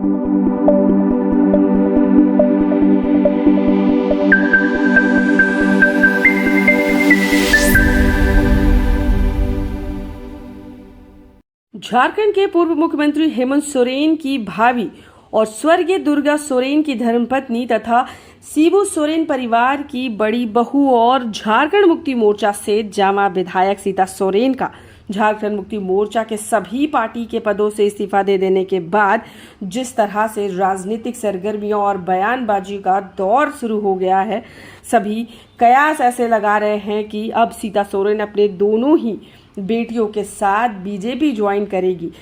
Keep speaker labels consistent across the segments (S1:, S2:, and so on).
S1: झारखंड के पूर्व मुख्यमंत्री हेमंत सोरेन की भाभी और स्वर्गीय दुर्गा सोरेन की धर्मपत्नी तथा शिबू सोरेन परिवार की बड़ी बहू और झारखंड मुक्ति मोर्चा से जामा विधायक सीता सोरेन का झारखंड मुक्ति मोर्चा के सभी पार्टी के पदों से इस्तीफा दे देने के बाद जिस तरह से राजनीतिक सरगर्मियों और बयानबाजी का दौर शुरू हो गया है, सभी कयास ऐसे लगा रहे हैं कि अब सीता सोरेन अपने दोनों ही बेटियों के साथ बीजेपी ज्वाइन करेगी।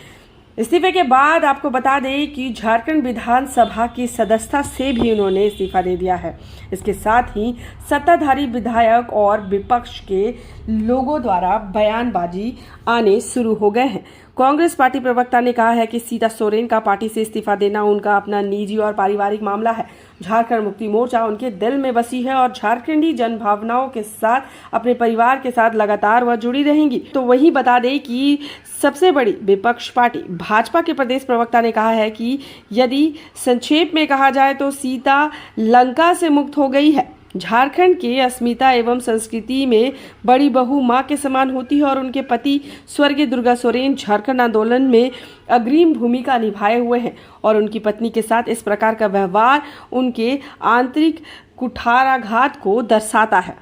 S1: इस्तीफे के बाद आपको बता दें कि झारखंड विधानसभा की सदस्यता से भी उन्होंने इस्तीफा दे दिया है। इसके साथ ही सत्ताधारी विधायक और विपक्ष के लोगों द्वारा बयानबाजी आने शुरू हो गए हैं। कांग्रेस पार्टी प्रवक्ता ने कहा है कि सीता सोरेन का पार्टी से इस्तीफा देना उनका अपना निजी और पारिवारिक मामला है। झारखंड मुक्ति मोर्चा उनके दिल में बसी है और झारखंडी जनभावनाओं के साथ अपने परिवार के साथ लगातार वह जुड़ी रहेंगी। तो वही बता दें कि सबसे बड़ी विपक्ष पार्टी भाजपा के प्रदेश प्रवक्ता ने कहा है कि यदि संक्षेप में कहा जाए तो सीता लंका से मुक्त हो गई है। झारखंड के अस्मिता एवं संस्कृति में बड़ी बहू मां के समान होती है और उनके पति स्वर्गीय दुर्गा सोरेन झारखंड आंदोलन में अग्रिम भूमिका निभाए हुए हैं और उनकी पत्नी के साथ इस प्रकार का व्यवहार उनके आंतरिक कुठाराघात को दर्शाता है।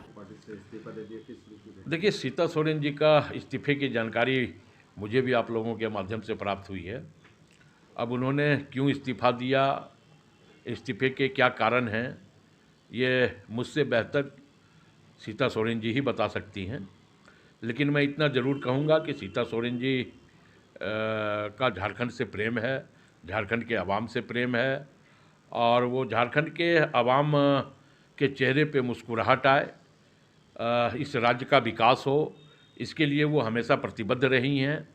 S2: देखिए, सीता सोरेन जी का इस्तीफे की जानकारी मुझे भी आप लोगों के माध्यम से प्राप्त हुई है। अब उन्होंने क्यों इस्तीफा दिया, इस्तीफे के क्या कारण हैं, ये मुझसे बेहतर सीता सोरेन जी ही बता सकती हैं। लेकिन मैं इतना ज़रूर कहूँगा कि सीता सोरेन जी का झारखंड से प्रेम है, झारखंड के अवाम से प्रेम है और वो झारखंड के अवाम के चेहरे पे मुस्कुराहट आए, इस राज्य का विकास हो, इसके लिए वो हमेशा प्रतिबद्ध रही हैं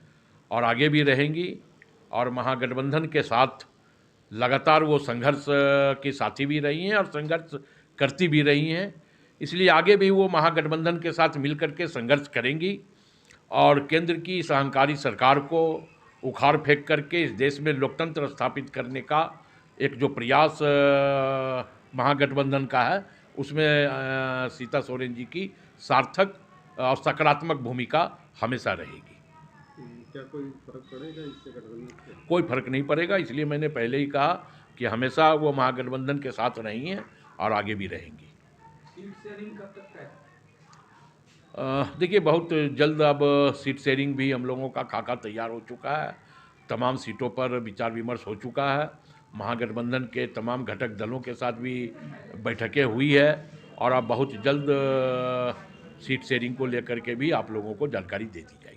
S2: और आगे भी रहेंगी। और महागठबंधन के साथ लगातार वो संघर्ष की साथी भी रही हैं और संघर्ष करती भी रही हैं। इसलिए आगे भी वो महागठबंधन के साथ मिलकर के संघर्ष करेंगी और केंद्र की इस अहंकारी सरकार को उखाड़ फेंक करके इस देश में लोकतंत्र स्थापित करने का एक जो प्रयास महागठबंधन का है, उसमें सीता सोरेन जी की सार्थक और सकारात्मक भूमिका हमेशा रहेगी।
S3: क्या कोई फर्क पड़ेगा इससे गठबंधन से?
S2: कोई फर्क नहीं पड़ेगा, इसलिए मैंने पहले ही कहा कि हमेशा वो महागठबंधन के साथ रही हैं और आगे भी रहेंगी।
S3: सीट शेयरिंग कब तक है?
S2: देखिए, बहुत जल्द अब सीट शेयरिंग भी हम लोगों का खाका तैयार हो चुका है। तमाम सीटों पर विचार विमर्श हो चुका है। महागठबंधन के तमाम घटक दलों के साथ भी बैठकें हुई है और अब बहुत जल्द सीट शेयरिंग को लेकर के भी आप लोगों को जानकारी दे दी जाएगी।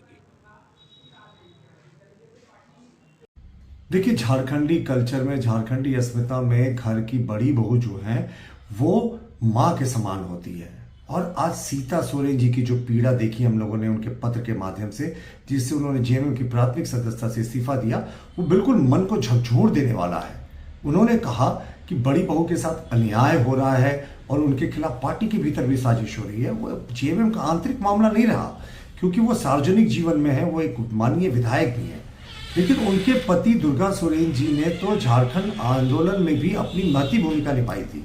S4: देखिए, झारखंडी कल्चर में, झारखंडी अस्मिता में घर की बड़ी बहू जो है वो माँ के समान होती है। और आज सीता सोरेन जी की जो पीड़ा देखी हम लोगों ने उनके पत्र के माध्यम से, जिससे उन्होंने जेएमएम की प्राथमिक सदस्यता से इस्तीफा दिया, वो बिल्कुल मन को झकझोर देने वाला है। उन्होंने कहा कि बड़ी बहू के साथ अन्याय हो रहा है और उनके खिलाफ पार्टी के भीतर भी साजिश हो रही है। वो जेएमएम का आंतरिक मामला नहीं रहा, क्योंकि वो सार्वजनिक जीवन में है, वो एक माननीय विधायक भी है। लेकिन उनके पति दुर्गा सोरेन जी ने तो झारखंड आंदोलन में भी अपनी महती भूमिका निभाई थी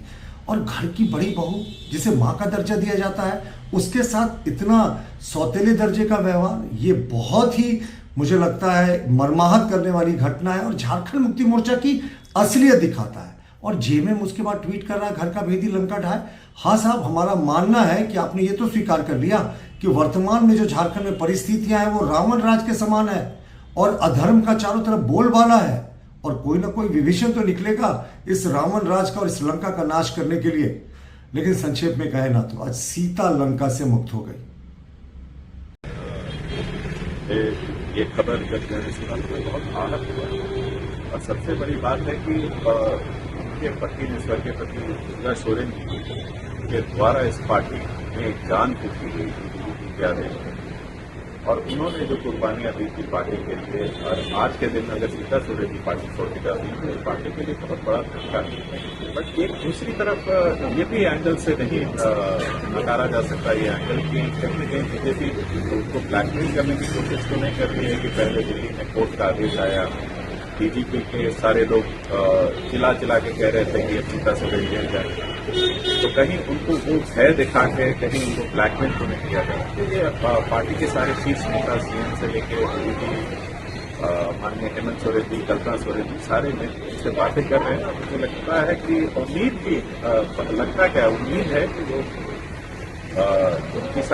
S4: और घर की बड़ी बहू जिसे मां का दर्जा दिया जाता है, उसके साथ इतना सौतेले दर्जे का व्यवहार, ये बहुत ही मुझे लगता है मर्माहत करने वाली घटना है और झारखंड मुक्ति मोर्चा की असलियत दिखाता है। और जेएमएम उसके बाद ट्वीट कर रहा है, घर का भेदी लंका ढाए। हाँ साहब, हमारा मानना है कि आपने ये तो स्वीकार कर लिया कि वर्तमान में जो झारखंड में परिस्थितियां हैं वो रावण राज के समान है और अधर्म का चारों तरफ बोलबाला है और कोई ना कोई विभीषण तो निकलेगा इस रावण राज का और इस लंका का नाश करने के लिए। लेकिन संक्षेप में कहे ना तो आज सीता लंका से मुक्त हो गई।
S5: ये खबर जब मैंने सुना तो बहुत आहत हुआ और सबसे बड़ी बात है कि उनके पति ने, स्वर्गीय पति दुर्गा सोरेन के द्वारा इस पार्टी में जान फूकी गई और उन्होंने जो कुर्बानियां दी थी पार्टी के लिए, और आज के दिन अगर सीता सोरेन की पार्टी छोड़ के जाती है तो पार्टी के लिए बहुत बड़ा धक्का है। बट एक दूसरी तरफ ये भी एंगल से नहीं नकारा जा सकता ये एंगल कि कहीं न कहीं बीजेपी उनको ब्लैकमेल करने की कोशिश तो नहीं कर रही है कि पहले दिल्ली में कोर्ट का आदेश आया बीजेपी के सारे लोग चिल्ला चिल्ला के कह रहे थे कि अब सीता सोरेन जेल जाए, तो कहीं उनको वो भय दिखा के कहीं उनको ब्लैकमेल तो नहीं किया गया। तो ये पार्टी के सारे शीर्ष नेता सीएम से लेके माननीय हेमंत सोरेन जी, कल्पना सोरेन जी, सारे से बातें कर रहे हैं। मुझे लगता है कि उम्मीद है कि वो उनकी सारी